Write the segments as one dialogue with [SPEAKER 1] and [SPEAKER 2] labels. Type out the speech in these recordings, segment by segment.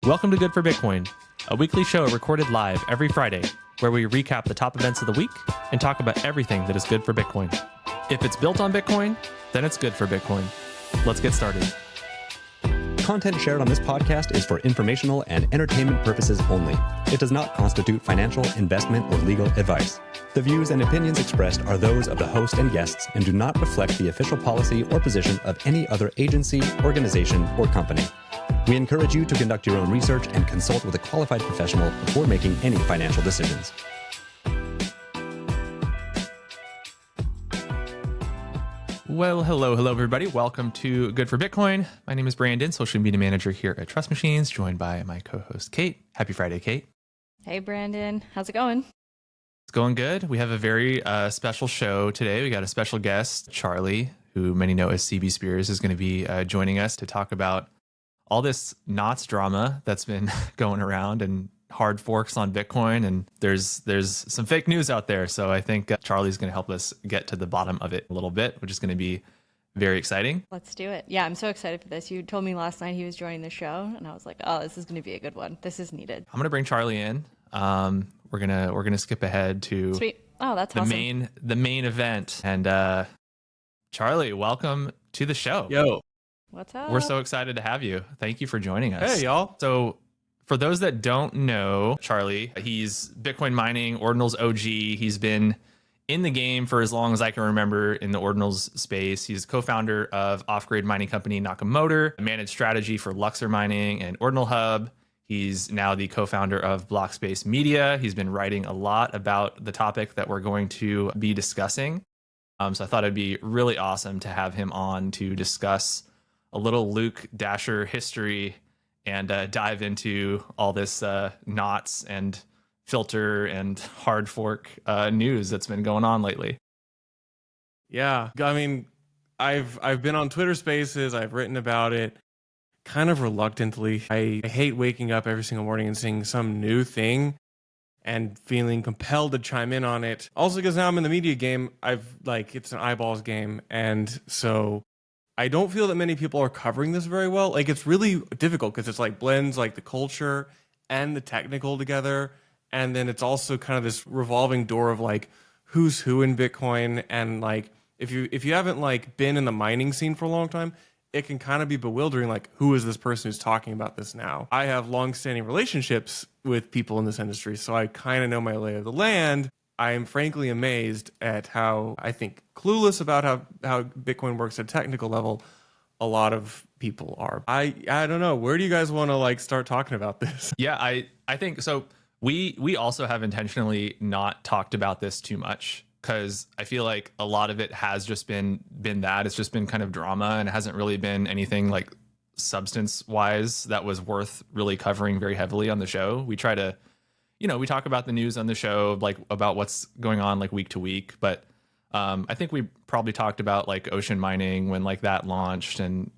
[SPEAKER 1] Welcome to Good for Bitcoin, a weekly show recorded live every Friday, where we recap the top events of the week and talk about everything that is good for Bitcoin. If it's built on Bitcoin, then it's good for Bitcoin. Let's get started.
[SPEAKER 2] Content shared on this podcast is for informational and entertainment purposes only. It does not constitute financial, investment, or legal advice. The views and opinions expressed are those of the host and guests and do not reflect the official policy or position of any other agency, organization, or company. We encourage you to conduct your own research and consult with a qualified professional before making any financial decisions.
[SPEAKER 1] Well, hello, everybody. Welcome to Good for Bitcoin. My name is Brandon, social media manager here at Trust Machines, joined by my co-host, Kate. Happy Friday, Kate.
[SPEAKER 3] Hey, Brandon. How's it going?
[SPEAKER 1] It's going good. We have a very special show today. We got a special guest, Charlie, who many know as CB Spears, is going to be joining us to talk about all this Knots drama that's been going around and hard forks on Bitcoin. And there's some fake news out there. So I think Charlie's going to help us get to the bottom of it a little bit, which is going to be very exciting.
[SPEAKER 3] Let's do it. Yeah, I'm so excited for this. You told me last night he was joining the show, and I was like, oh, this is going to be a good one. This is needed.
[SPEAKER 1] I'm going to bring Charlie in. We're gonna skip ahead to
[SPEAKER 3] Sweet. Oh, that's awesome.
[SPEAKER 1] The main event. And Charlie, welcome to the show.
[SPEAKER 4] Yo.
[SPEAKER 3] What's up?
[SPEAKER 1] We're so excited to have you. Thank you for joining us.
[SPEAKER 4] Hey, y'all.
[SPEAKER 1] So for those that don't know Charlie, he's Bitcoin mining, ordinals OG. He's been in the game for as long as I can remember in the ordinals space. He's co-founder of off-grid mining company Nakamoto, managed strategy for Luxor Mining and Ordinal Hub. He's now the co-founder of Blockspace Media. He's been writing a lot about the topic that we're going to be discussing. So I thought it'd be really awesome to have him on to discuss a little Luke Dashjr history and dive into all this knots and filter and hard fork news that's been going on lately.
[SPEAKER 4] Yeah, I mean, I've been on Twitter Spaces. I've written about it kind of reluctantly. I hate waking up every single morning and seeing some new thing and feeling compelled to chime in on it. Also, because now I'm in the media game, it's an eyeballs game, and so I don't feel that many people are covering this very well. Like, it's really difficult because it's like blends like the culture and the technical together. And then it's also kind of this revolving door of like who's who in Bitcoin. And like, if you haven't like been in the mining scene for a long time, it can kind of be bewildering. Like, who is this person who's talking about this now? I have longstanding relationships with people in this industry, so I kind of know my lay of the land. I am frankly amazed at how, I think, clueless about how Bitcoin works at a technical level a lot of people are. I don't know. Where do you guys want to like start talking about this?
[SPEAKER 1] Yeah, I think so. We also have intentionally not talked about this too much because I feel like a lot of it has just been that. It's just been kind of drama and it hasn't really been anything like substance wise that was worth really covering very heavily on the show. We try to, we talk about the news on the show, like about what's going on like week to week. But I think we probably talked about like ocean mining when like that launched and,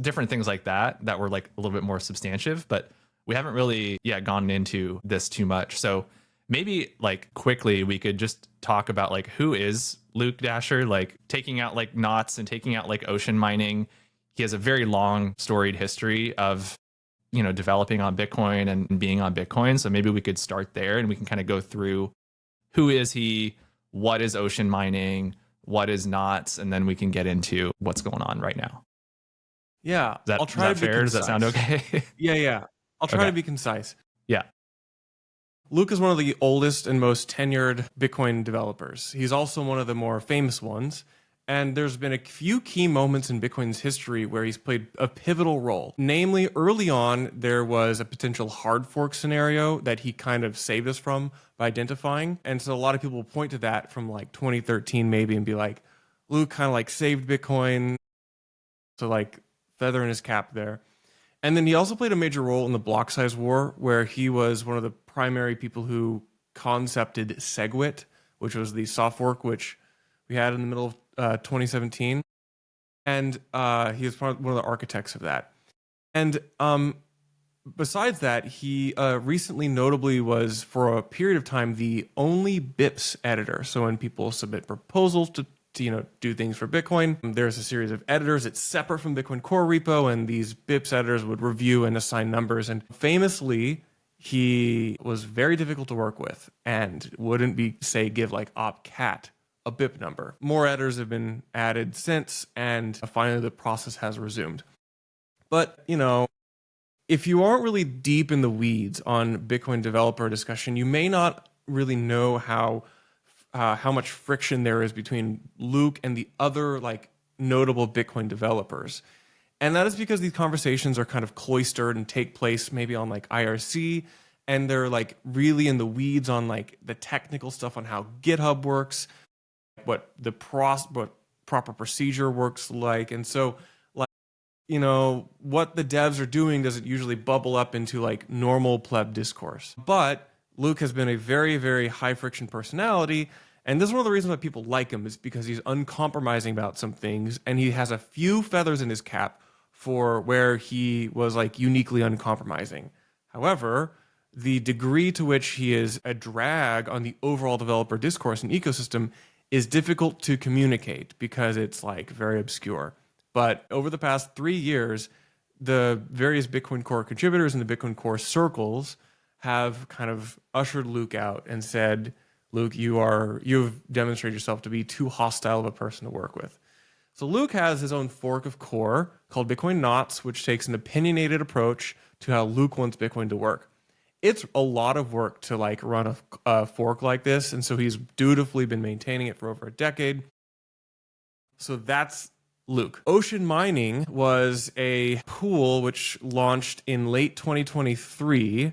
[SPEAKER 1] different things like that were like a little bit more substantive. But we haven't really gone into this too much. So maybe like quickly we could just talk about like who is Luke Dashjr, like taking out like knots and taking out like ocean mining. He has a very long storied history of developing on Bitcoin and being on Bitcoin. So maybe we could start there and we can kind of go through who is he, what is ocean mining, what is knots, and then we can get into what's going on right now.
[SPEAKER 4] Yeah,
[SPEAKER 1] I'll try to be fair. Concise. Does that sound okay?
[SPEAKER 4] Yeah. I'll try to be concise.
[SPEAKER 1] Yeah.
[SPEAKER 4] Luke is one of the oldest and most tenured Bitcoin developers. He's also one of the more famous ones. And there's been a few key moments in Bitcoin's history where he's played a pivotal role. Namely, early on, there was a potential hard fork scenario that he kind of saved us from by identifying. And so a lot of people point to that from like 2013 maybe and be like, Luke kind of like saved Bitcoin. So like feather in his cap there. And then he also played a major role in the block size war where he was one of the primary people who concepted SegWit, which was the soft fork which we had in the middle of 2017, and he was one of the architects of that. And besides that, he recently notably was, for a period of time, the only BIPs editor. So when people submit proposals to do things for Bitcoin. There's a series of editors. It's separate from Bitcoin core repo, and these BIPs editors would review and assign numbers. And famously, he was very difficult to work with and wouldn't give like opcat a BIP number. More editors have been added since, and finally the process has resumed. But, if you aren't really deep in the weeds on Bitcoin developer discussion, you may not really know how much friction there is between Luke and the other like notable Bitcoin developers. And that is because these conversations are kind of cloistered and take place maybe on like IRC, and they're like really in the weeds on like the technical stuff on how GitHub works, what proper procedure works like. And so like, what the devs are doing doesn't usually bubble up into like normal pleb discourse. But Luke has been a very, very high friction personality. And this is one of the reasons why people like him, is because he's uncompromising about some things, and he has a few feathers in his cap for where he was like uniquely uncompromising. However, the degree to which he is a drag on the overall developer discourse and ecosystem is difficult to communicate because it's like very obscure. But over the past 3 years, the various Bitcoin Core contributors in the Bitcoin Core circles have kind of ushered Luke out and said, Luke, you've demonstrated yourself to be too hostile of a person to work with. So Luke has his own fork of Core called Bitcoin Knots, which takes an opinionated approach to how Luke wants Bitcoin to work. It's a lot of work to like run a fork like this, and so he's dutifully been maintaining it for over a decade. So that's Luke. Ocean Mining was a pool which launched in late 2023,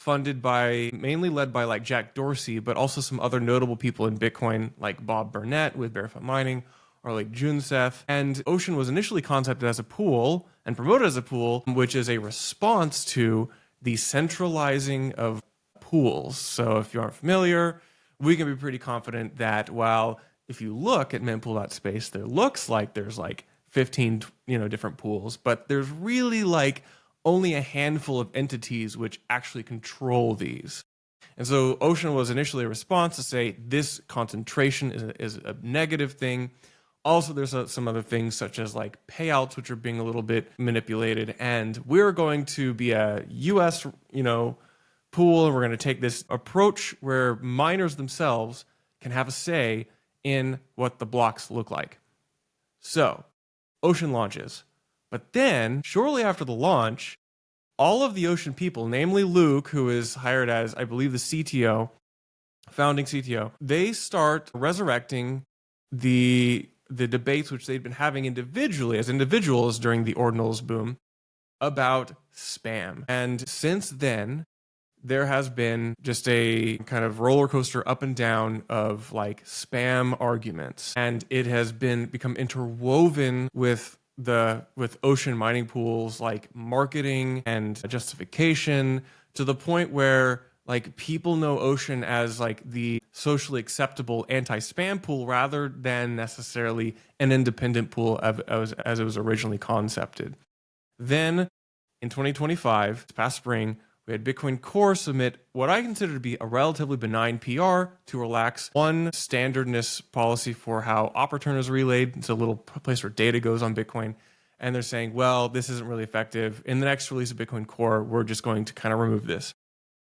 [SPEAKER 4] mainly led by like Jack Dorsey, but also some other notable people in Bitcoin like Bob Burnett with Barefoot Mining, or like Junseth. And Ocean was initially concepted as a pool and promoted as a pool, which is a response to the centralizing of pools. So if you aren't familiar, we can be pretty confident that while if you look at mempool.space, there looks like there's like 15 different pools, but there's really like only a handful of entities which actually control these. And so Ocean was initially a response to say this concentration is a negative thing. Also, there's some other things such as like payouts, which are being a little bit manipulated. And we're going to be a US, pool, and we're going to take this approach where miners themselves can have a say in what the blocks look like. So Ocean launches. But then, shortly after the launch, all of the Ocean people, namely Luke, who is hired as, I believe, the CTO, founding CTO, they start resurrecting the debates which they'd been having individually, as individuals during the ordinals boom, about spam. And since then, there has been just a kind of roller coaster up and down of like spam arguments. And it has become interwoven with Ocean mining pools like marketing and justification, to the point where like people know Ocean as like the socially acceptable anti-spam pool rather than necessarily an independent pool as it was originally concepted. Then in 2025, this past spring, we had Bitcoin Core submit what I consider to be a relatively benign PR to relax one standardness policy for how op return is relayed. It's a little place where data goes on Bitcoin. And they're saying, well, this isn't really effective. In the next release of Bitcoin Core, we're just going to kind of remove this.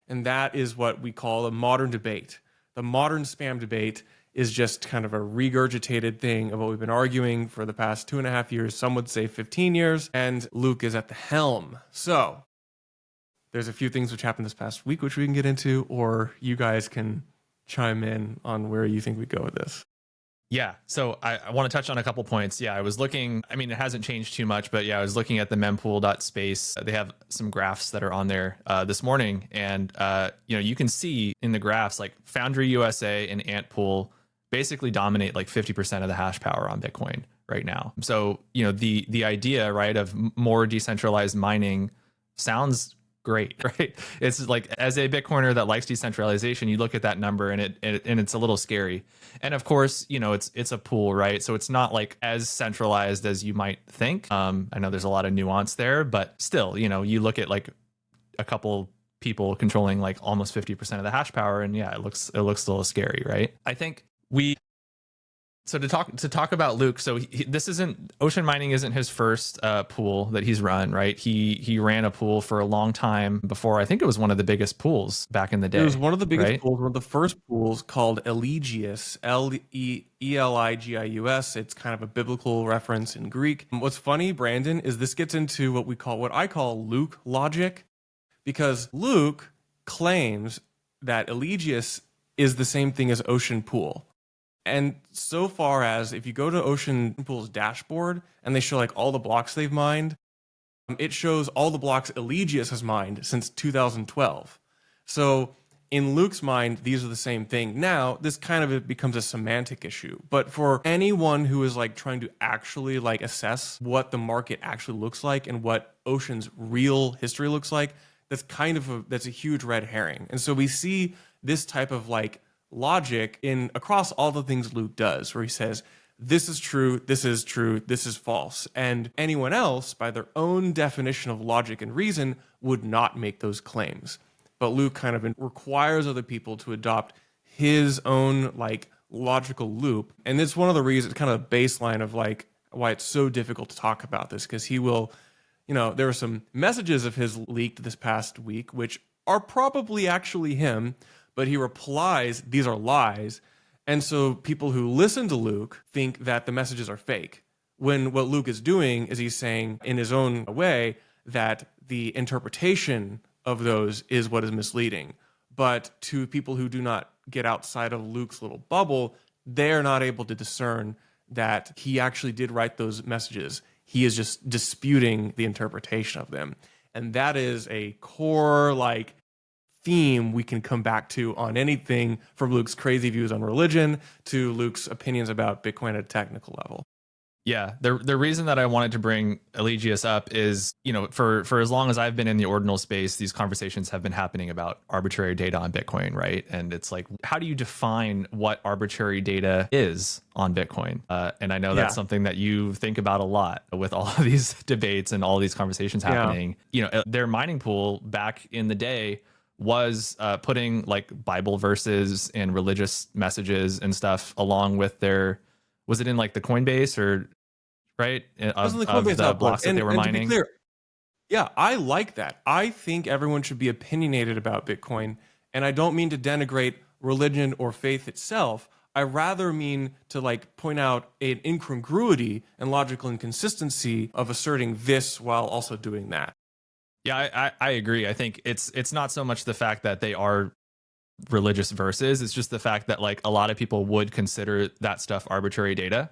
[SPEAKER 4] And that is what we call a modern debate. The modern spam debate is just kind of a regurgitated thing of what we've been arguing for the past 2.5 years. Some would say 15 years. And Luke is at the helm. So there's a few things which happened this past week, which we can get into, or you guys can chime in on where you think we go with this.
[SPEAKER 1] Yeah, so I want to touch on a couple points. Yeah, I was looking, I mean, it hasn't changed too much, but yeah, I was looking at the mempool.space. They have some graphs that are on there this morning. And, you can see in the graphs, like Foundry USA and Antpool basically dominate like 50% of the hash power on Bitcoin right now. So, the idea, right, of more decentralized mining sounds great, right? It's like, as a Bitcoiner that likes decentralization, you look at that number and it's a little scary. And of course, it's a pool, right? So it's not like as centralized as you might think. I know there's a lot of nuance there, but still, you look at like a couple people controlling like almost 50% of the hash power, and yeah, it looks a little scary, right? I think we So to talk about Luke, so this isn't ocean mining isn't his first pool that he's run, right? He ran a pool for a long time before. I think it was one of the biggest pools back in the day.
[SPEAKER 4] It was one of the biggest
[SPEAKER 1] right?
[SPEAKER 4] pools, one of the first pools called Eligius, Eligius. It's kind of a biblical reference in Greek. What's funny, Brandon, is this gets into what I call Luke logic, because Luke claims that Eligius is the same thing as Ocean Pool. And so far as if you go to Ocean Pool's dashboard and they show like all the blocks they've mined, it shows all the blocks Eligius has mined since 2012. So in Luke's mind, these are the same thing. Now, this kind of becomes a semantic issue. But for anyone who is like trying to actually like assess what the market actually looks like and what Ocean's real history looks like, that's a huge red herring. And so we see this type of like logic in across all the things Luke does, where he says, this is true, this is false. And anyone else, by their own definition of logic and reason, would not make those claims. But Luke kind of requires other people to adopt his own like logical loop. And it's one of the reasons, kind of the baseline of like why it's so difficult to talk about this, because he will, there were some messages of his leaked this past week, which are probably actually him, but he replies, these are lies. And so people who listen to Luke think that the messages are fake, when what Luke is doing is he's saying in his own way that the interpretation of those is what is misleading. But to people who do not get outside of Luke's little bubble, they're not able to discern that he actually did write those messages. He is just disputing the interpretation of them. And that is a core like theme we can come back to on anything from Luke's crazy views on religion to Luke's opinions about Bitcoin at a technical level.
[SPEAKER 1] Yeah, the reason that I wanted to bring Eligius up is, for as long as I've been in the ordinal space, these conversations have been happening about arbitrary data on Bitcoin, right? And it's like, how do you define what arbitrary data is on Bitcoin? And I know that's something that you think about a lot with all of these debates and all these conversations happening. Their mining pool back in the day was putting like Bible verses and religious messages and stuff along with their, was it in like the Coinbase or right of the blocks that they were mining?
[SPEAKER 4] To be clear, yeah, I like that. I think everyone should be opinionated about Bitcoin, and I don't mean to denigrate religion or faith itself. I rather mean to like point out an incongruity and logical inconsistency of asserting this while also doing that.
[SPEAKER 1] Yeah, I agree. I think it's not so much the fact that they are religious verses. It's just the fact that like a lot of people would consider that stuff arbitrary data.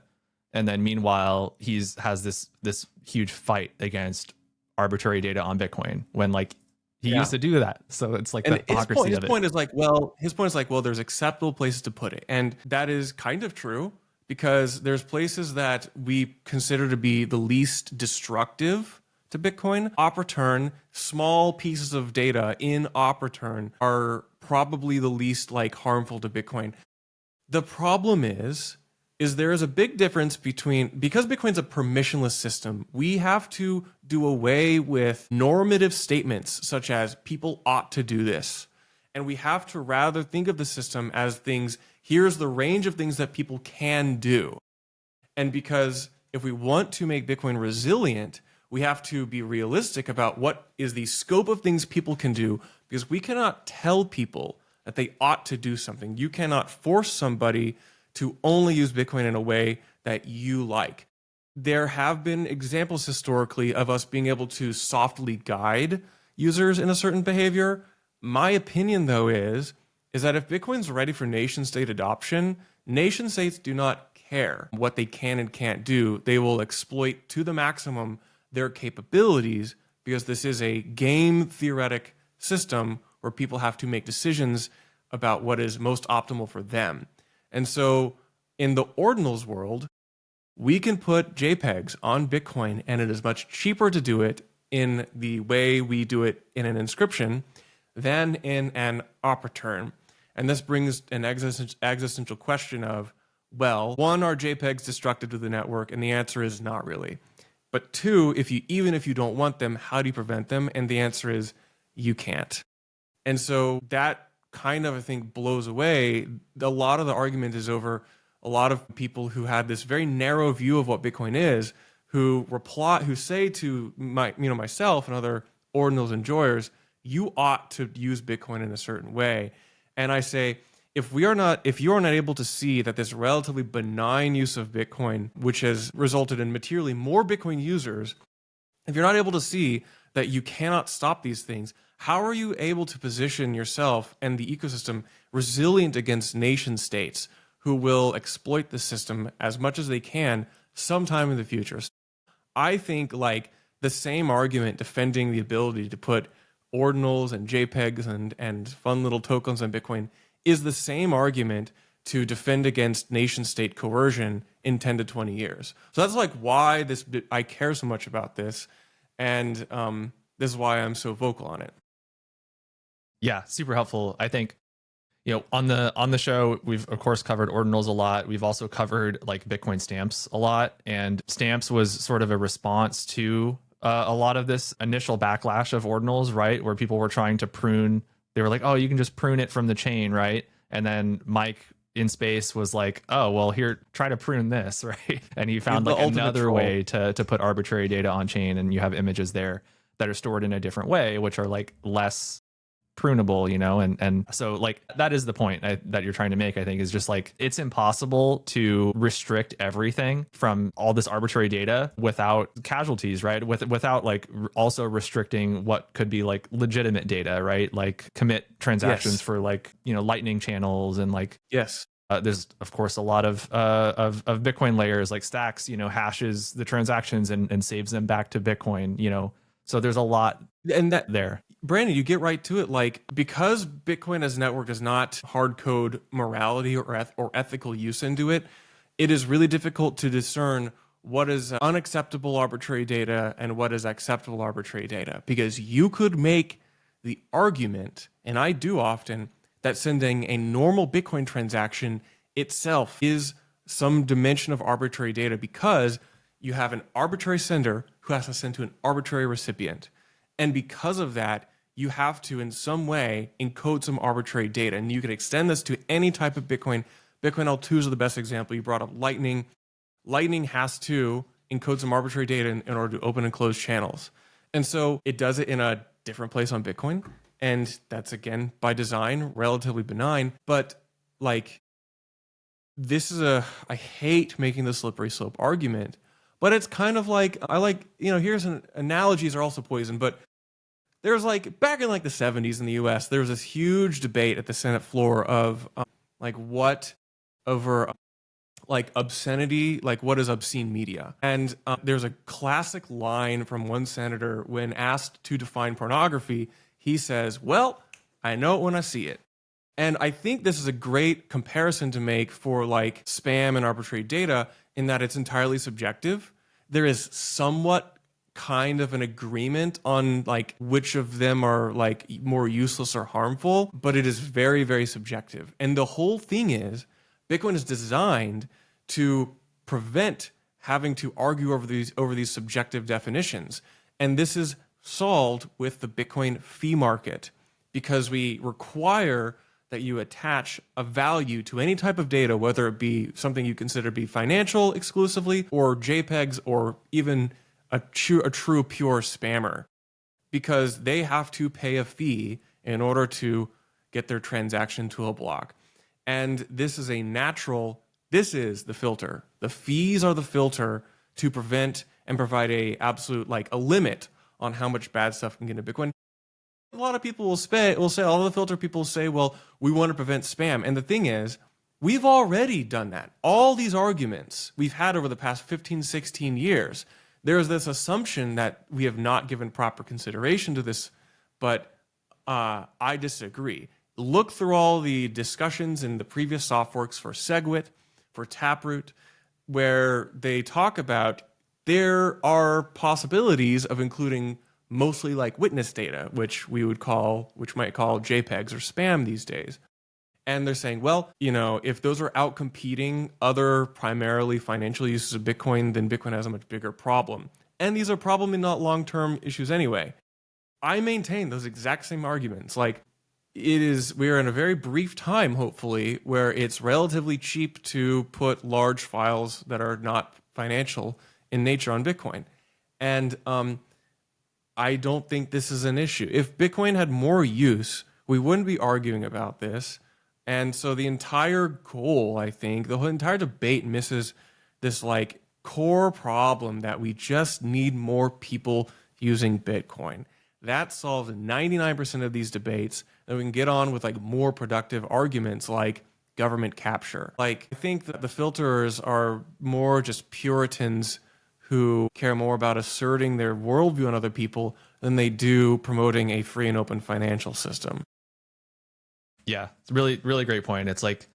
[SPEAKER 1] And then meanwhile, has this huge fight against arbitrary data on Bitcoin when like he used to do that. So it's like the hypocrisy of it.
[SPEAKER 4] His point is like, well, there's acceptable places to put it. And that is kind of true, because there's places that we consider to be the least destructive to Bitcoin. Op return, small pieces of data in op return are probably the least like harmful to Bitcoin. The problem is there is a big difference because Bitcoin's a permissionless system, we have to do away with normative statements such as people ought to do this. And we have to rather think of the system as things, here's the range of things that people can do. And because if we want to make Bitcoin resilient, we have to be realistic about what is the scope of things people can do, because we cannot tell people that they ought to do something. You cannot force somebody to only use Bitcoin in a way that you like. There have been examples historically of us being able to softly guide users in a certain behavior. My opinion, though, is that if Bitcoin's ready for nation state adoption, nation states do not care what they can and can't do. They will exploit to the maximum their capabilities, because this is a game theoretic system where people have to make decisions about what is most optimal for them. And so in the ordinals world, we can put JPEGs on Bitcoin, and it is much cheaper to do it in the way we do it in an inscription than in an op return. And this brings an existential question of, well, one, are JPEGs destructive to the network? And the answer is not really. But two, even if you don't want them, how do you prevent them? And the answer is you can't. And so that kind of, I think, blows away. A lot of the argument is over, a lot of people who had this very narrow view of what Bitcoin is, who say to myself and other ordinals enjoyers, you ought to use Bitcoin in a certain way. And I say, if you are not able to see that this relatively benign use of Bitcoin, which has resulted in materially more Bitcoin users, if you're not able to see that you cannot stop these things, how are you able to position yourself and the ecosystem resilient against nation states who will exploit the system as much as they can sometime in the future? I think like the same argument defending the ability to put ordinals and JPEGs and fun little tokens on Bitcoin is the same argument to defend against nation state coercion in 10 to 20 years. So that's like why I care so much about this. And this is why I'm so vocal on it.
[SPEAKER 1] Yeah, super helpful. I think, on the show, we've of course covered ordinals a lot. We've also covered like Bitcoin stamps a lot, and stamps was sort of a response to a lot of this initial backlash of ordinals, right? Where people were trying to prune. They were like, oh, you can just prune it from the chain, right? And then Mike in space was like, oh, well, here, try to prune this, right? And he found like another way to put arbitrary data on chain, and you have images there that are stored in a different way, which are like less prunable, and so like that is the point that you're trying to make. I think is just like it's impossible to restrict everything from all this arbitrary data without casualties, right? Without like also restricting what could be like legitimate data, right? Like commit transactions for like lightning channels and like there's of course a lot of Bitcoin layers like Stacks hashes the transactions and saves them back to Bitcoin, so there's a lot there.
[SPEAKER 4] Brandon, you get right to it. Like, because Bitcoin as a network does not hard code morality or ethical use into it, it is really difficult to discern what is unacceptable arbitrary data and what is acceptable arbitrary data. Because you could make the argument, and I do often, that sending a normal Bitcoin transaction itself is some dimension of arbitrary data because you have an arbitrary sender who has to send to an arbitrary recipient. And because of that, you have to, in some way, encode some arbitrary data. And you can extend this to any type of Bitcoin. Bitcoin L2s is the best example. You brought up Lightning. Lightning has to encode some arbitrary data in order to open and close channels. And so it does it in a different place on Bitcoin. And that's, again, by design, relatively benign. But, like, I hate making the slippery slope argument. But it's kind of like, here's analogies are also poison, but there's like, back in like the 70s in the US, there was this huge debate at the Senate floor of what over like obscenity, like what is obscene media? And there's a classic line from one senator when asked to define pornography, he says, well, I know it when I see it. And I think this is a great comparison to make for like spam and arbitrary data in that it's entirely subjective. There is somewhat kind of an agreement on like which of them are like more useless or harmful, but it is very, very subjective. And the whole thing is Bitcoin is designed to prevent having to argue over these subjective definitions. And this is solved with the Bitcoin fee market because we require that you attach a value to any type of data, whether it be something you consider to be financial exclusively or JPEGs or even a true pure spammer, because they have to pay a fee in order to get their transaction to a block. And this is the filter. The fees are the filter to prevent and provide a limit on how much bad stuff can get into Bitcoin. A lot of people will say, all the filter people say, well, we want to prevent spam. And the thing is, we've already done that. All these arguments we've had over the past 15, 16 years, there's this assumption that we have not given proper consideration to this, but I disagree. Look through all the discussions in the previous soft forks for SegWit, for Taproot, where they talk about there are possibilities of including mostly like witness data, which might call JPEGs or spam these days. And they're saying, well, if those are outcompeting other primarily financial uses of Bitcoin, then Bitcoin has a much bigger problem. And these are probably not long-term issues anyway. I maintain those exact same arguments. Like, we are in a very brief time, hopefully, where it's relatively cheap to put large files that are not financial in nature on Bitcoin. And I don't think this is an issue. If Bitcoin had more use, we wouldn't be arguing about this. And so the entire goal, I think, the whole entire debate misses this like core problem that we just need more people using Bitcoin. That solves 99% of these debates, and we can get on with like more productive arguments like government capture. Like, I think that the filters are more just Puritans who care more about asserting their worldview on other people than they do promoting a free and open financial system.
[SPEAKER 1] Yeah, it's a really, really great point. It's like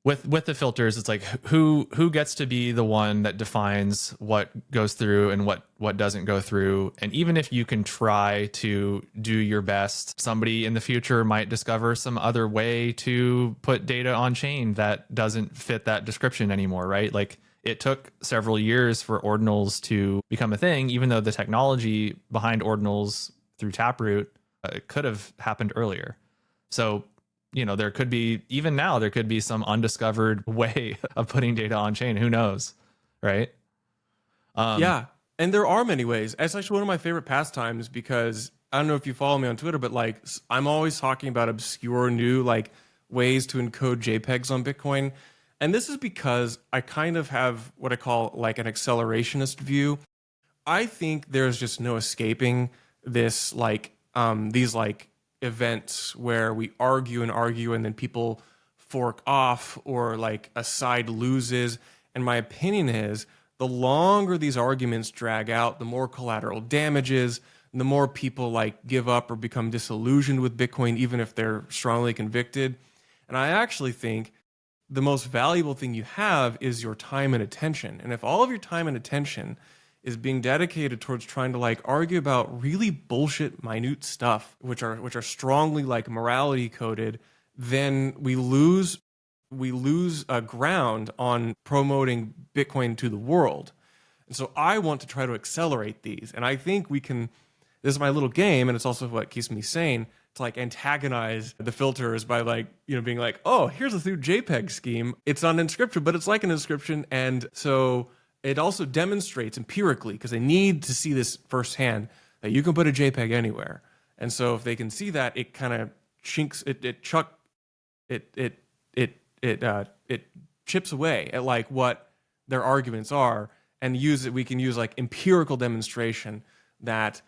[SPEAKER 1] with the filters, it's like who gets to be the one that defines what goes through and what doesn't go through. And even if you can try to do your best, somebody in the future might discover some other way to put data on chain that doesn't fit that description anymore, right? Like, it took several years for ordinals to become a thing, even though the technology behind ordinals through Taproot could have happened earlier. So, you know, there could be, even now, there could be some undiscovered way of putting data on chain. Who knows, right?
[SPEAKER 4] Yeah, and there are many ways. It's actually one of my favorite pastimes because I don't know if you follow me on Twitter, but like I'm always talking about obscure new like ways to encode JPEGs on Bitcoin. And this is because I kind of have what I call like an accelerationist view. I think there's just no escaping this like these like events where we argue and then people fork off or like a side loses. And my opinion is the longer these arguments drag out, the more collateral damages, the more people like give up or become disillusioned with Bitcoin, even if they're strongly convicted. And I actually think the most valuable thing you have is your time and attention. And if all of your time and attention is being dedicated towards trying to like argue about really bullshit minute stuff, which are strongly like morality coded, then we lose ground on promoting Bitcoin to the world. And so I want to try to accelerate these. And I think we can, this is my little game, and it's also what keeps me sane, to like antagonize the filters by like, you know, being like, oh, here's a new JPEG scheme. It's not an inscription, but it's like an inscription. And so it also demonstrates empirically, because they need to see this firsthand, that you can put a JPEG anywhere. And so if they can see that, it kind of chinks, it chips away at like what their arguments are, and we can use like empirical demonstration that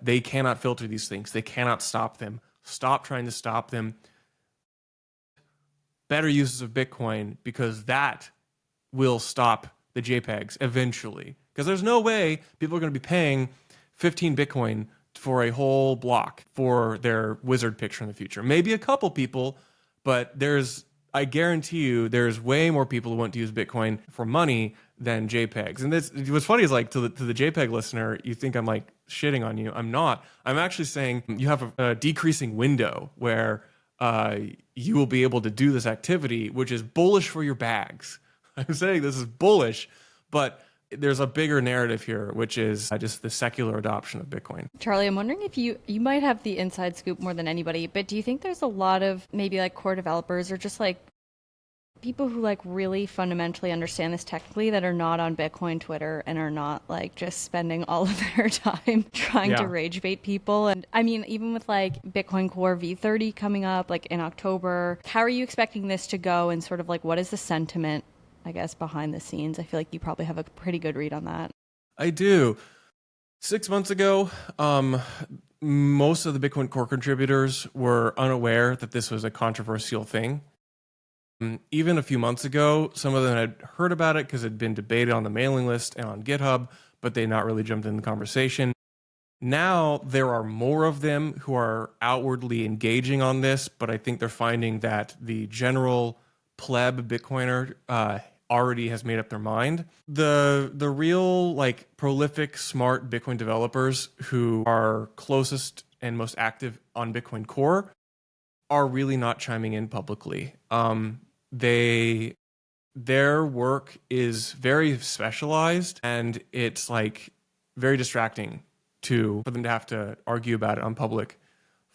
[SPEAKER 4] they cannot filter these things. They cannot stop them. Stop trying to stop them. Better uses of Bitcoin, because that will stop the JPEGs eventually. Because there's no way people are going to be paying 15 Bitcoin for a whole block for their wizard picture in the future. Maybe a couple people, but I guarantee you there's way more people who want to use Bitcoin for money than JPEGs. And what's funny is like to the JPEG listener, you think I'm like shitting on you. I'm not. I'm actually saying you have a decreasing window where you will be able to do this activity, which is bullish for your bags. I'm saying this is bullish, but there's a bigger narrative here, which is just the secular adoption of Bitcoin.
[SPEAKER 3] Charlie, I'm wondering if you might have the inside scoop more than anybody, but do you think there's a lot of maybe like core developers or just like people who like really fundamentally understand this technically that are not on Bitcoin Twitter and are not like just spending all of their time trying to rage bait people? And I mean, even with like Bitcoin Core V30 coming up like in October, how are you expecting this to go, and sort of like what is the sentiment, I guess, behind the scenes? I feel like you probably have a pretty good read on that.
[SPEAKER 4] I do. 6 months ago, most of the Bitcoin Core contributors were unaware that this was a controversial thing. Even a few months ago, some of them had heard about it because it had been debated on the mailing list and on GitHub, but they not really jumped in the conversation. Now there are more of them who are outwardly engaging on this, but I think they're finding that the general pleb Bitcoiner already has made up their mind. The real like prolific, smart Bitcoin developers who are closest and most active on Bitcoin Core are really not chiming in publicly. Their work is very specialized, and it's like very distracting for them to have to argue about it on public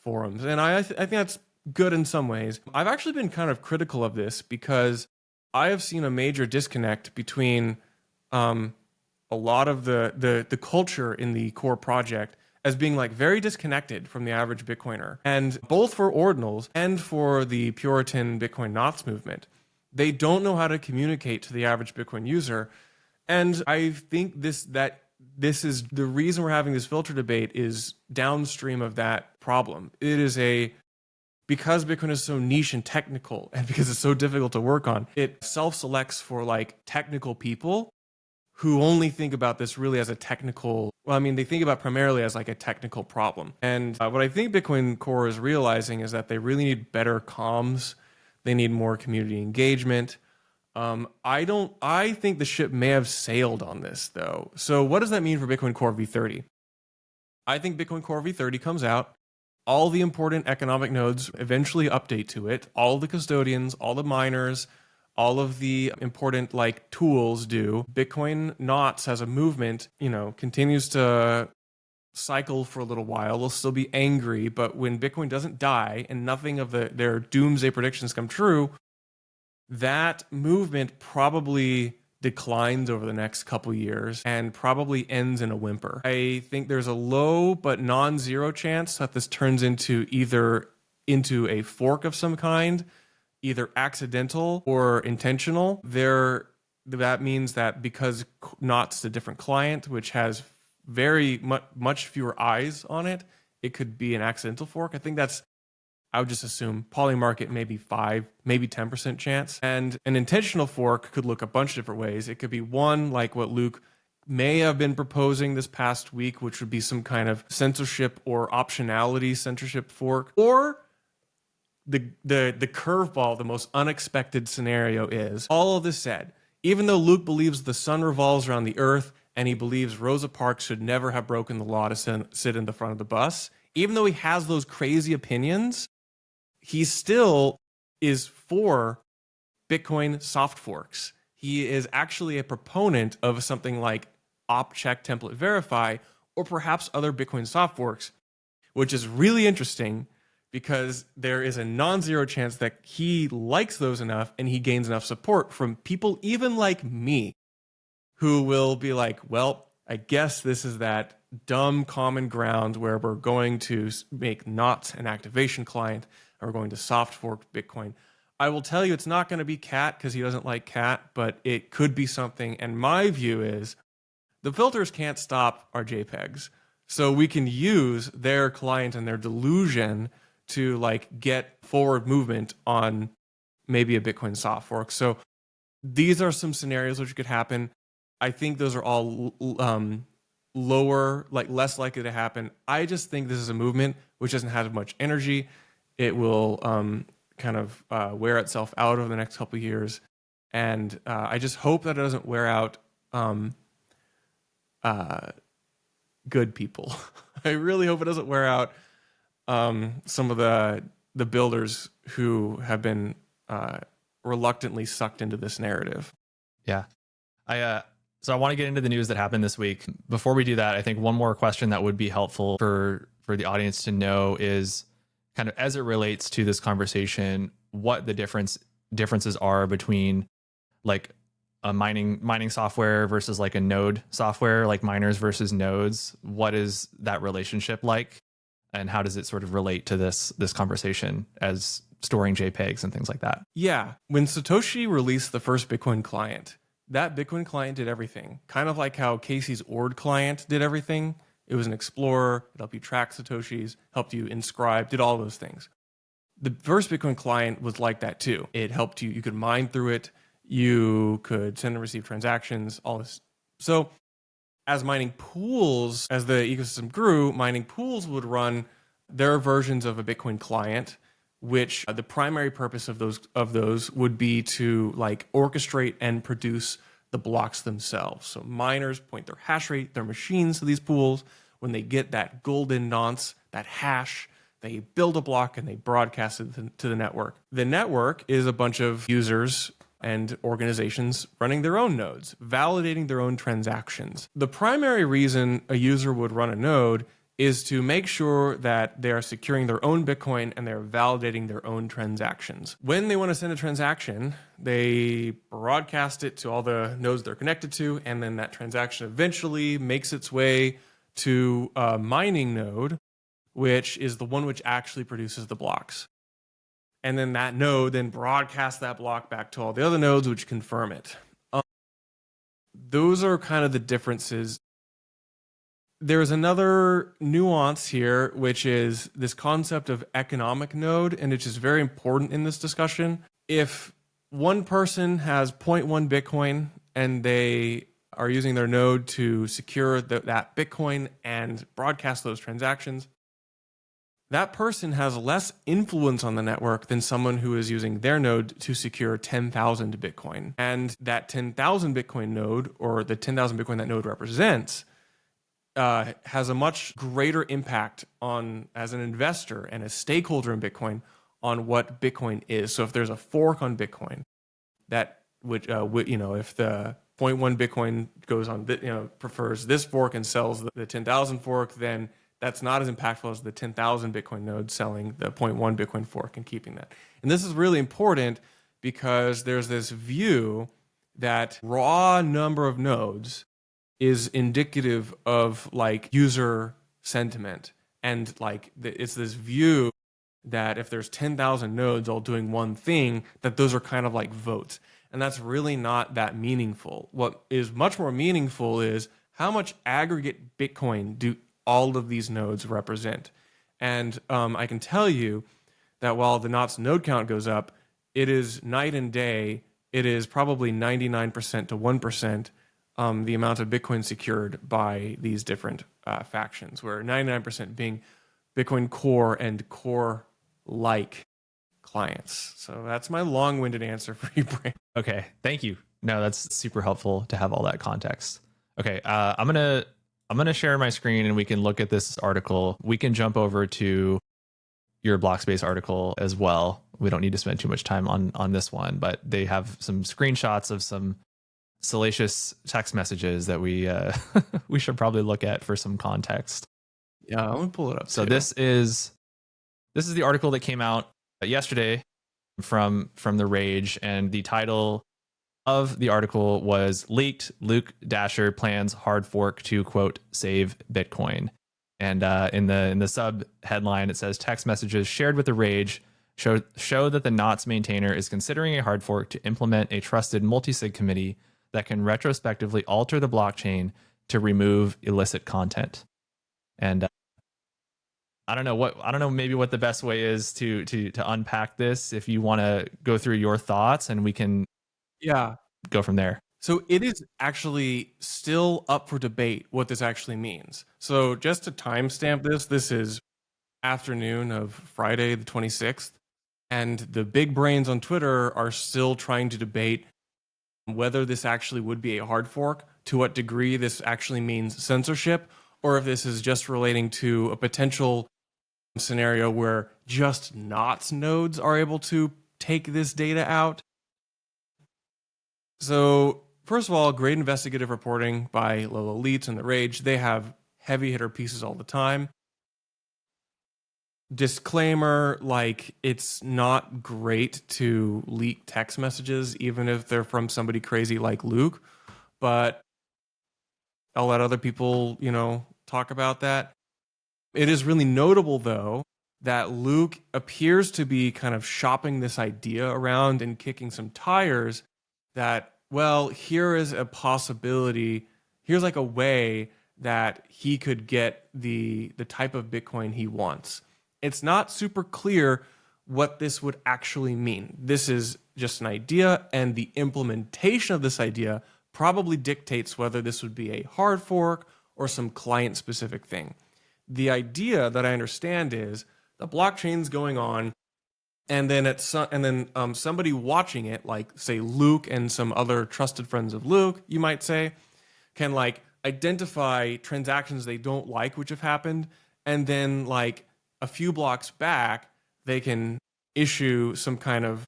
[SPEAKER 4] forums. And I think that's good in some ways. I've actually been kind of critical of this because I have seen a major disconnect between a lot of the culture in the core project as being like very disconnected from the average Bitcoiner. And both for ordinals and for the Puritan Bitcoin Knots movement, they don't know how to communicate to the average Bitcoin user. And I think this is the reason we're having this filter debate is downstream of that problem. It is because Bitcoin is so niche and technical, and because it's so difficult to work on, it self-selects for like technical people who only think about this really as a technical, they think about primarily as like a technical problem. And what I think Bitcoin Core is realizing is that they really need better comms. They need more community engagement. I think the ship may have sailed on this though. So what does that mean for Bitcoin Core v30? I think Bitcoin Core v30 comes out. All the important economic nodes eventually update to it. All the custodians, all the miners, all of the important like tools do. Bitcoin Knots as a movement, continues to cycle for a little while. They'll still be angry, but when Bitcoin doesn't die and nothing of their doomsday predictions come true, that movement probably declines over the next couple years and probably ends in a whimper. I think there's a low but non-zero chance that this turns into a fork of some kind, either accidental or intentional. That means that because Knots is a different client, which has very much fewer eyes on it, it could be an accidental fork. I would just assume polymarket maybe 5, maybe 10% chance. And an intentional fork could look a bunch of different ways. It could be one like what Luke may have been proposing this past week, which would be some kind of censorship or optionality censorship fork. Or the curveball, the most unexpected scenario is, all of this said, even though Luke believes the sun revolves around the earth and he believes Rosa Parks should never have broken the law to sit in the front of the bus, even though he has those crazy opinions, he still is for Bitcoin soft forks. He is actually a proponent of something like op check template verify, or perhaps other Bitcoin soft forks, which is really interesting because there is a non-zero chance that he likes those enough and he gains enough support from people even like me who will be like, well, I guess this is that dumb common ground where we're going to make Knots an activation client and we're going to soft fork Bitcoin. I will tell you it's not going to be Cat because he doesn't like Cat, but it could be something. And my view is the filters can't stop our JPEGs. So we can use their client and their delusion to like get forward movement on maybe a Bitcoin soft fork. So these are some scenarios which could happen. I think those are all lower, like less likely to happen. I just think this is a movement which doesn't have much energy. It will kind of wear itself out over the next couple of years. And I just hope that it doesn't wear out good people. I really hope it doesn't wear out some of the builders who have been reluctantly sucked into this narrative.
[SPEAKER 1] Yeah. So I want to get into the news that happened this week. Before we do that, I think one more question that would be helpful for the audience to know is kind of as it relates to this conversation, what the differences are between like a mining software versus like a node software, like miners versus nodes. What is that relationship like? And how does it sort of relate to this conversation as storing JPEGs and things like that?
[SPEAKER 4] Yeah. When Satoshi released the first Bitcoin client, that Bitcoin client did everything. Kind of like how Casey's Ord client did everything. It was an explorer. It helped you track Satoshis, helped you inscribe, did all those things. The first Bitcoin client was like that too. It helped you. You could mine through it. You could send and receive transactions, all this. So as mining pools, as the ecosystem grew, mining pools would run their versions of a Bitcoin client, which the primary purpose of those would be to like orchestrate and produce the blocks themselves. So miners point their hash rate, their machines to these pools. When they get that golden nonce, that hash, they build a block and they broadcast it to the network. The network is a bunch of users and organizations running their own nodes, validating their own transactions. The primary reason a user would run a node is to make sure that they're securing their own Bitcoin and they're validating their own transactions. When they want to send a transaction, they broadcast it to all the nodes they're connected to, and then that transaction eventually makes its way to a mining node, which is the one which actually produces the blocks. And then that node then broadcasts that block back to all the other nodes, which confirm it. Those are kind of the differences. There's another nuance here, which is this concept of economic node, and it's just very important in this discussion. If one person has 0.1 Bitcoin and they are using their node to secure that Bitcoin and broadcast those transactions, that person has less influence on the network than someone who is using their node to secure 10,000 Bitcoin. And that 10,000 Bitcoin node, or the 10,000 Bitcoin that node represents, has a much greater impact on, as an investor and a stakeholder in Bitcoin, on what Bitcoin is. So if there's a fork on Bitcoin, that would, if the 0.1 Bitcoin goes on, prefers this fork and sells the 10,000 fork, then that's not as impactful as the 10,000 Bitcoin node selling the 0.1 Bitcoin fork and keeping that. And this is really important because there's this view that raw number of nodes is indicative of like user sentiment. And like it's this view that if there's 10,000 nodes all doing one thing, that those are kind of like votes. And that's really not that meaningful. What is much more meaningful is how much aggregate Bitcoin do all of these nodes represent. And I can tell you that while the Knots node count goes up, it is night and day. It is probably 99% to 1% the amount of Bitcoin secured by these different factions, where 99% being Bitcoin Core and Core-like clients. So that's my long-winded answer for you, Brandon.
[SPEAKER 1] Okay, thank you. No, that's super helpful to have all that context. Okay, I'm gonna share my screen and we can look at this article. We can jump over to your Blockspace article as well. We don't need to spend too much time on this one, but they have some screenshots of some salacious text messages that we we should probably look at for some context.
[SPEAKER 4] Yeah, I'm gonna pull it up.
[SPEAKER 1] So
[SPEAKER 4] too.
[SPEAKER 1] this is the article that came out yesterday from the Rage, and the title of the article was "Leaked: Luke Dashjr plans hard fork to quote save Bitcoin." And in the sub headline it says, "Text messages shared with the Rage show that the Knots maintainer is considering a hard fork to implement a trusted multi-sig committee that can retrospectively alter the blockchain to remove illicit content." And I don't know maybe what the best way is to unpack this. If you want to go through your thoughts, and we can go from there.
[SPEAKER 4] So it is actually still up for debate what this actually means. So just to timestamp this is afternoon of Friday the 26th, and the big brains on Twitter are still trying to debate whether this actually would be a hard fork, to what degree this actually means censorship, or if this is just relating to a potential scenario where just Knots nodes are able to take this data out. So first of all, great investigative reporting by Lil Elites and the Rage. They have heavy hitter pieces all the time. Disclaimer, like, it's not great to leak text messages, even if they're from somebody crazy like Luke, but I'll let other people, talk about that. It is really notable, though, that Luke appears to be kind of shopping this idea around and kicking some tires that, well, here is a possibility. Here's like a way that he could get the type of Bitcoin he wants. It's not super clear what this would actually mean. This is just an idea, and the implementation of this idea probably dictates whether this would be a hard fork or some client-specific thing. The idea that I understand is the blockchain's going on, and then somebody watching it, like say Luke and some other trusted friends of Luke, you might say, can like identify transactions they don't like which have happened, and then like a few blocks back, they can issue some kind of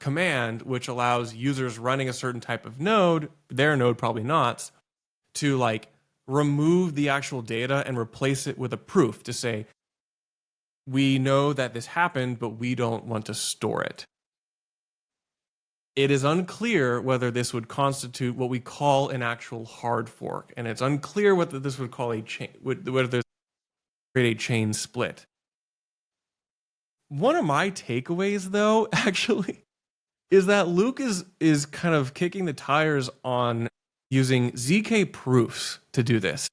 [SPEAKER 4] command which allows users running a certain type of node, their node probably Knots, to like remove the actual data and replace it with a proof to say, we know that this happened, but we don't want to store it. It is unclear whether this would constitute what we call an actual hard fork, and it's unclear whether this would call a chain, whether there's create a chain split. One of my takeaways, though, actually, is that Luke is kind of kicking the tires on using ZK proofs to do this.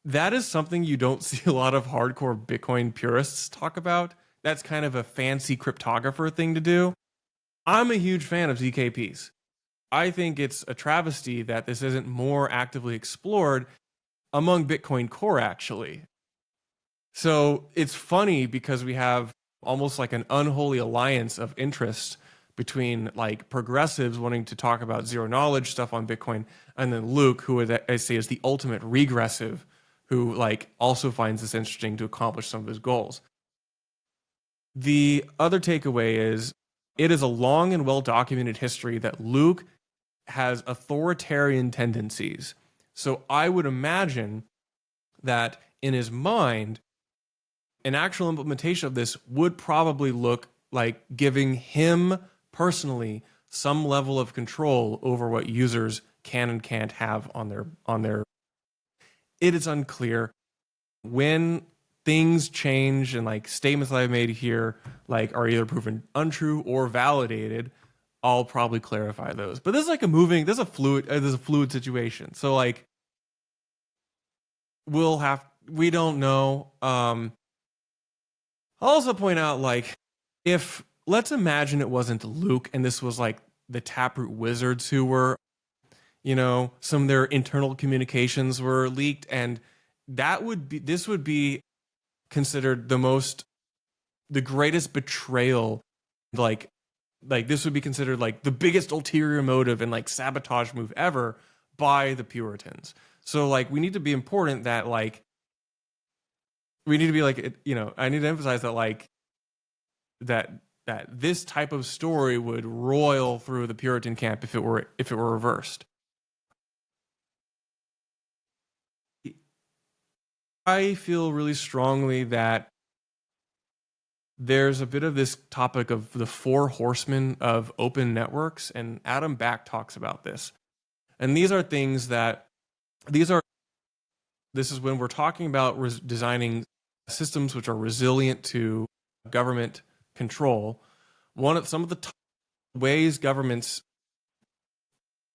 [SPEAKER 4] That is something you don't see a lot of hardcore Bitcoin purists talk about. That's kind of a fancy cryptographer thing to do. I'm a huge fan of ZKPs. I think it's a travesty that this isn't more actively explored among Bitcoin Core, actually. So it's funny because we have almost like an unholy alliance of interest between like progressives wanting to talk about zero knowledge stuff on Bitcoin, and then Luke, who I say is the ultimate regressive, who like also finds this interesting to accomplish some of his goals. The other takeaway is it is a long and well-documented history that Luke has authoritarian tendencies. So I would imagine that in his mind, an actual implementation of this would probably look like giving him personally some level of control over what users can and can't have on their. It is unclear when things change, and like statements that I've made here like are either proven untrue or validated. I'll probably clarify those. But this is like there's a fluid situation. So like we don't know. I'll also point out, like, if let's imagine it wasn't Luke and this was like the Taproot wizards who were, some of their internal communications were leaked, and this would be considered the greatest betrayal, like this would be considered like the biggest ulterior motive and like sabotage move ever by the Puritans. So like we need to be important that like we need to be like, I need to emphasize that like that this type of story would roil through the Puritan camp if it were reversed. I feel really strongly that there's a bit of this topic of the four horsemen of open networks, and Adam Back talks about this. And these are things that this is when we're talking about designing systems which are resilient to government control. Some of the ways governments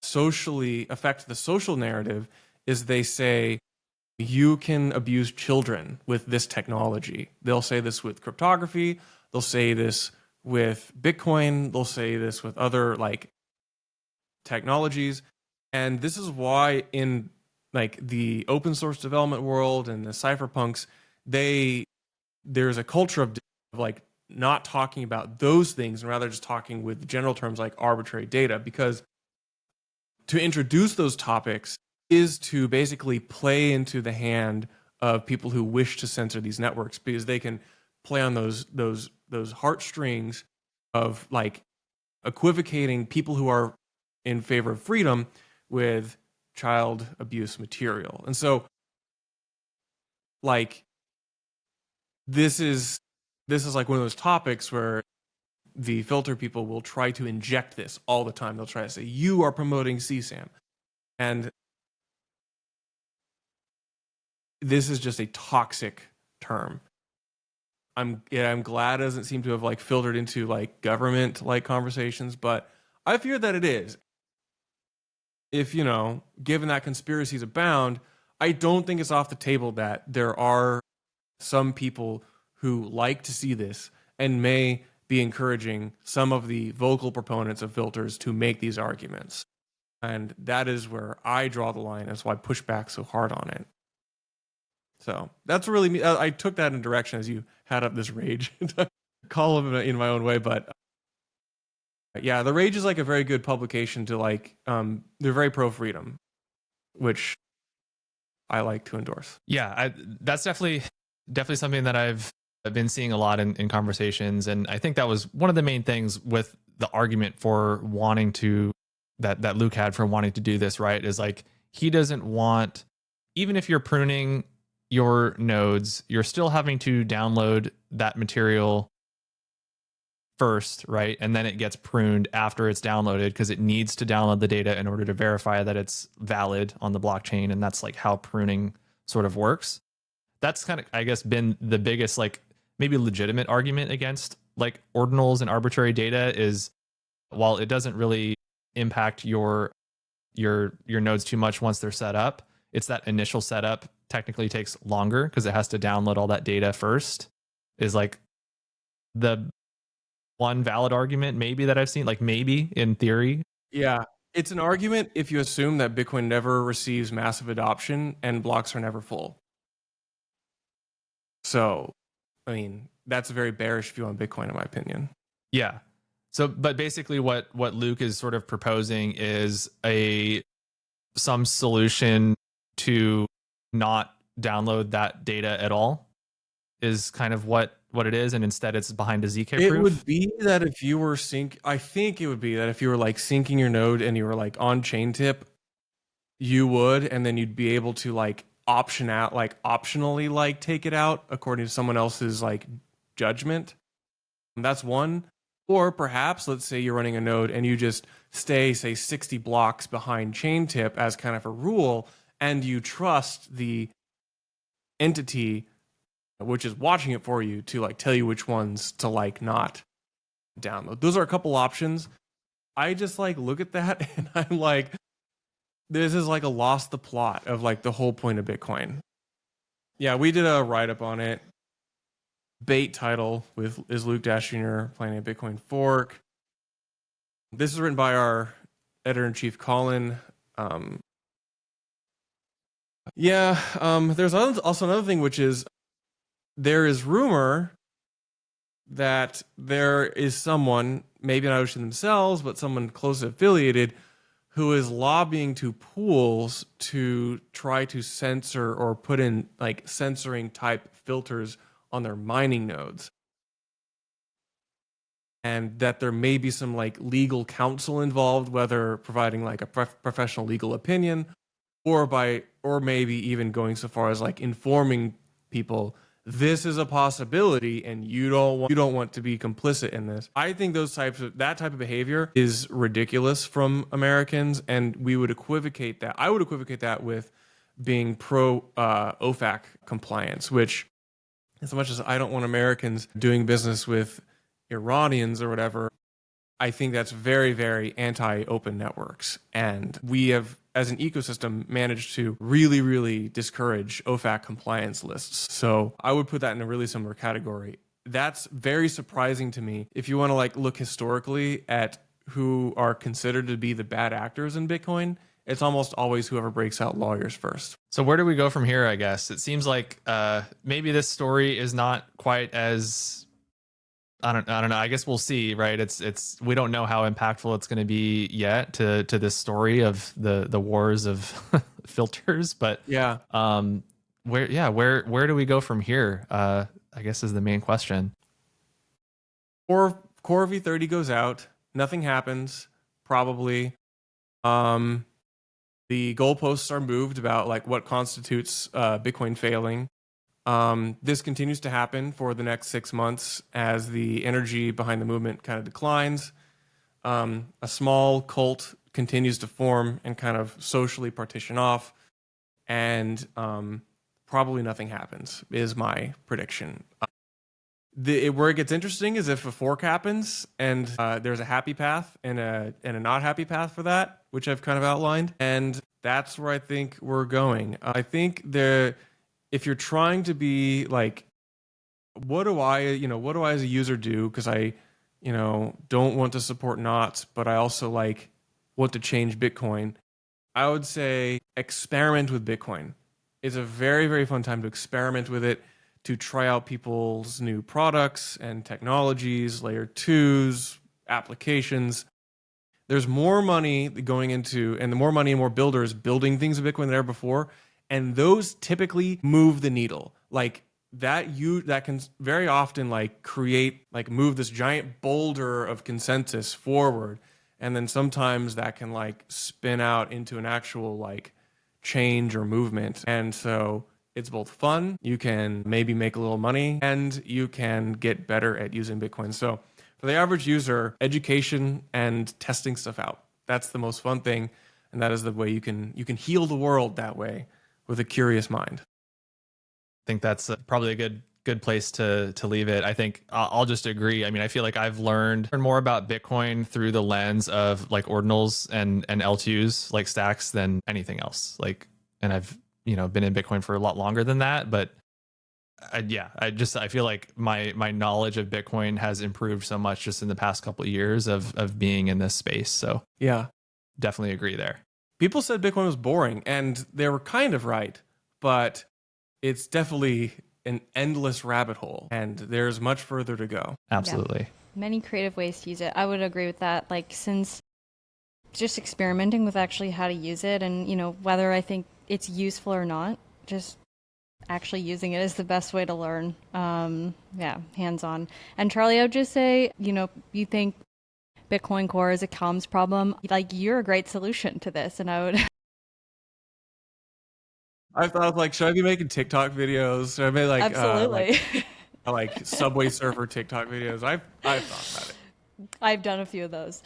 [SPEAKER 4] socially affect the social narrative is they say you can abuse children with this technology. They'll say this with cryptography. They'll say this with Bitcoin. They'll say this with other like technologies. And this is why in like the open source development world and the cypherpunks, there's a culture of like not talking about those things and rather just talking with general terms like arbitrary data, because to introduce those topics is to basically play into the hand of people who wish to censor these networks, because they can play on those heartstrings of like equivocating people who are in favor of freedom with child abuse material. And so like this is like one of those topics where the filter people will try to inject this all the time. They'll try to say, you are promoting CSAM. And this is just a toxic term. I'm glad it doesn't seem to have like filtered into like government like conversations, but I fear that it is. If, given that conspiracies abound, I don't think it's off the table that there are some people who like to see this and may be encouraging some of the vocal proponents of filters to make these arguments. And that is where I draw the line. That's why I push back so hard on it. So that's really me. I took that in direction as you had up this rage column in my own way. But yeah, The Rage is like a very good publication to like, they're very pro-freedom, which I like to endorse.
[SPEAKER 1] Yeah, that's definitely something that I've been seeing a lot in conversations. And I think that was one of the main things with the argument for wanting to, that Luke had for wanting to do this, right? Is like, he doesn't want, even if you're pruning your nodes, you're still having to download that material first, right? And then it gets pruned after it's downloaded because it needs to download the data in order to verify that it's valid on the blockchain. And that's like how pruning sort of works. That's kind of, I guess, been the biggest, like, maybe legitimate argument against like ordinals and arbitrary data is, while it doesn't really impact your nodes too much once they're set up, it's that initial setup technically takes longer because it has to download all that data first, is like the one valid argument maybe that I've seen, like maybe in theory.
[SPEAKER 4] Yeah. It's an argument if you assume that Bitcoin never receives massive adoption and blocks are never full. So, I mean, that's a very bearish view on Bitcoin, in my opinion.
[SPEAKER 1] Yeah. So, but basically what Luke is sort of proposing is some solution to not download that data at all is kind of what it is, and instead it's behind a ZK proof.
[SPEAKER 4] It would be that if you were I think it would be that if you were like syncing your node and you were like on chain tip, you would, and then you'd be able to like option out, like optionally like take it out according to someone else's like judgment. That's one. Or perhaps, let's say you're running a node and you just stay, say, 60 blocks behind chain tip as kind of a rule, and you trust the entity which is watching it for you to like tell you which ones to like not download. Those are a couple options. I just like look at that and I'm like, this is like a lost the plot of like the whole point of Bitcoin. Yeah, we did a write-up on it. Bait title is Luke Dashjr planning a Bitcoin fork. This is written by our editor-in-chief, Colin. There's also another thing, which is there is rumor that there is someone, maybe not Ocean themselves, but someone closely affiliated, who is lobbying to pools to try to censor or put in like censoring type filters on their mining nodes. And that there may be some like legal counsel involved, whether providing like a professional legal opinion or maybe even going so far as like informing people this is a possibility and you don't want to be complicit in this. I think that type of behavior is ridiculous from Americans, and we would equivocate that. I would equivocate that with being pro OFAC compliance, which, as much as I don't want Americans doing business with Iranians or whatever, I think that's very, very anti-open networks. And we have, as an ecosystem, managed to really, really discourage OFAC compliance lists. So I would put that in a really similar category. That's very surprising to me. If you want to like look historically at who are considered to be the bad actors in Bitcoin, it's almost always whoever breaks out lawyers first.
[SPEAKER 1] So where do we go from here, I guess? It seems like maybe this story is not quite as... I don't know. I guess we'll see, right? It's we don't know how impactful it's going to be yet to this story of the wars of filters, but
[SPEAKER 4] yeah.
[SPEAKER 1] Where do we go from here? I guess is the main question.
[SPEAKER 4] Or Core V30 goes out, nothing happens, probably. The goalposts are moved about like what constitutes Bitcoin failing. This continues to happen for the next 6 months as the energy behind the movement kind of declines. A small cult continues to form and kind of socially partition off, and probably nothing happens, is my prediction. Where it gets interesting is if a fork happens and there's a happy path and a not happy path for that, which I've kind of outlined, and that's where I think we're going. I think if you're trying to be like, what do I as a user do? Because I, don't want to support knots, but I also like want to change Bitcoin. I would say experiment with Bitcoin. It's a very, very fun time to experiment with it, to try out people's new products and technologies, layer 2s, applications. There's more money going into, and the more money and more builders building things with Bitcoin than ever before. And those typically move the needle. Like that can very often like move this giant boulder of consensus forward. And then sometimes that can like spin out into an actual like change or movement. And so it's both fun, you can maybe make a little money, and you can get better at using Bitcoin. So for the average user, education and testing stuff out, that's the most fun thing. And that is the way you can heal the world that way with a curious mind.
[SPEAKER 1] I think that's probably a good place to leave it. I think I'll just agree. I mean, I feel like I've learned more about Bitcoin through the lens of like ordinals and L2s, like stacks, than anything else. Like, and I've, been in Bitcoin for a lot longer than that, but I feel like my knowledge of Bitcoin has improved so much just in the past couple of years of being in this space. So
[SPEAKER 4] yeah,
[SPEAKER 1] definitely agree there.
[SPEAKER 4] People said Bitcoin was boring, and they were kind of right, but it's definitely an endless rabbit hole, and there's much further to go.
[SPEAKER 1] Absolutely.
[SPEAKER 3] Yeah. Many creative ways to use it. I would agree with that. Like, since just experimenting with actually how to use it, and whether I think it's useful or not, just actually using it is the best way to learn. Hands-on. And Charlie, I would just say, you think Bitcoin Core is a comms problem, like, you're a great solution to this. And I
[SPEAKER 4] thought of should I be making TikTok videos? Should I be
[SPEAKER 3] absolutely
[SPEAKER 4] like Subway Surfer TikTok videos? I've thought about it.
[SPEAKER 3] I've done a few of those.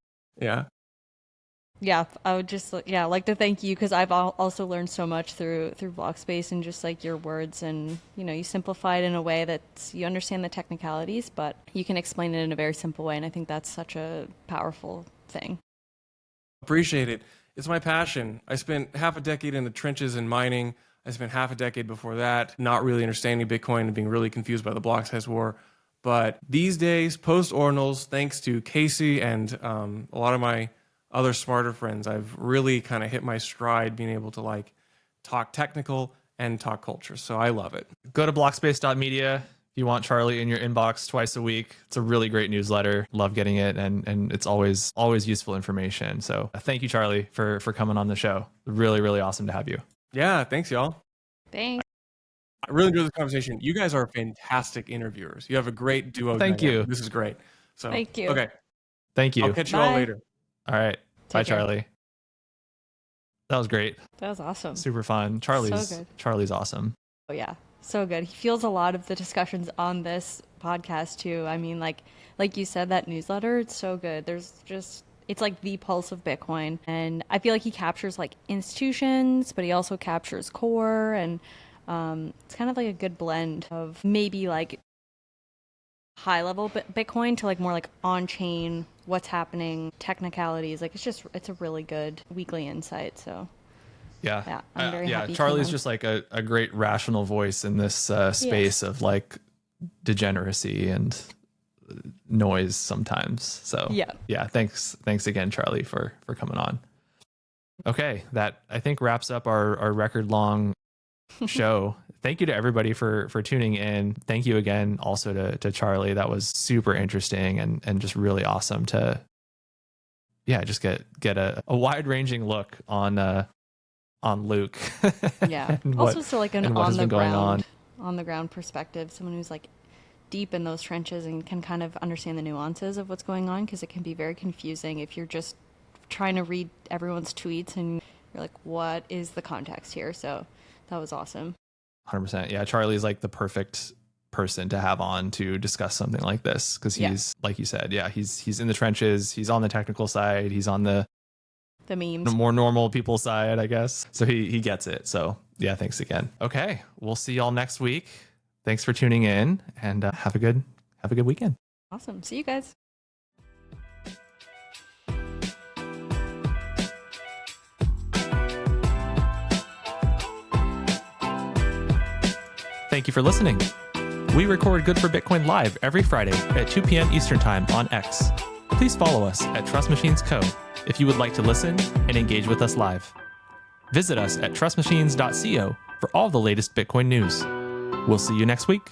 [SPEAKER 4] Yeah,
[SPEAKER 3] I would just like to thank you, because I've also learned so much through Blockspace, and just like your words, and you simplify it in a way that you understand the technicalities, but you can explain it in a very simple way, and I think that's such a powerful thing.
[SPEAKER 4] Appreciate it. It's my passion. I spent half a decade in the trenches in mining. I spent half a decade before that not really understanding Bitcoin and being really confused by the block size war. But these days, post ordinals, thanks to Casey and a lot of my other smarter friends, I've really kind of hit my stride being able to talk technical and talk culture. So I love it.
[SPEAKER 1] Go to blockspace.media if you want Charlie in your inbox twice a week. It's a really great newsletter. Love getting it, and it's always useful information. So thank you, Charlie, for coming on the show. Really, really awesome to have you.
[SPEAKER 4] Yeah, thanks, y'all.
[SPEAKER 3] Thanks.
[SPEAKER 4] I really enjoyed this conversation. You guys are fantastic interviewers. You have a great duo.
[SPEAKER 1] Thank you.
[SPEAKER 4] This is great. So
[SPEAKER 3] thank you.
[SPEAKER 4] Okay.
[SPEAKER 1] Thank you.
[SPEAKER 4] I'll catch you all later.
[SPEAKER 1] All right. Bye,
[SPEAKER 3] care.
[SPEAKER 1] Charlie. That was great.
[SPEAKER 3] That was awesome.
[SPEAKER 1] Super fun. Charlie's
[SPEAKER 3] So good.
[SPEAKER 1] Charlie's awesome.
[SPEAKER 3] Oh yeah, so good. He feels a lot of the discussions on this podcast too. I mean, like you said, that newsletter, it's so good. It's like the pulse of Bitcoin, and I feel like he captures like institutions, but he also captures core, and it's kind of like a good blend of maybe like high level Bitcoin to like more like on chain, what's happening, technicalities. Like it's a really good weekly insight. So
[SPEAKER 1] yeah,
[SPEAKER 3] I'm very happy.
[SPEAKER 1] Charlie's just like a great rational voice in this space of like degeneracy and noise sometimes. So yeah, thanks again, Charlie, for coming on. Okay, that I think wraps up our record long show. Thank you to everybody for tuning in. Thank you again also to Charlie. That was super interesting and just really awesome to just get a wide ranging look on Luke.
[SPEAKER 3] Yeah. Also, so like an on the ground perspective, someone who's like deep in those trenches and can kind of understand the nuances of what's going on, because it can be very confusing if you're just trying to read everyone's tweets and you're like, what is the context here? So that was awesome.
[SPEAKER 1] 100%. Yeah, Charlie's like the perfect person to have on to discuss something like this, because he's like you said, he's in the trenches, he's on the technical side, he's on the
[SPEAKER 3] memes,
[SPEAKER 1] the more normal people side, I guess. So he gets it. So yeah, thanks again. Okay, we'll see y'all next week. Thanks for tuning in, and have a good weekend.
[SPEAKER 3] Awesome. See you guys.
[SPEAKER 1] Thank you for listening. We record Good for Bitcoin live every Friday at 2 p.m. Eastern Time on X. Please follow us at Trust Machines Co. if you would like to listen and engage with us live. Visit us at trustmachines.co for all the latest Bitcoin news. We'll see you next week.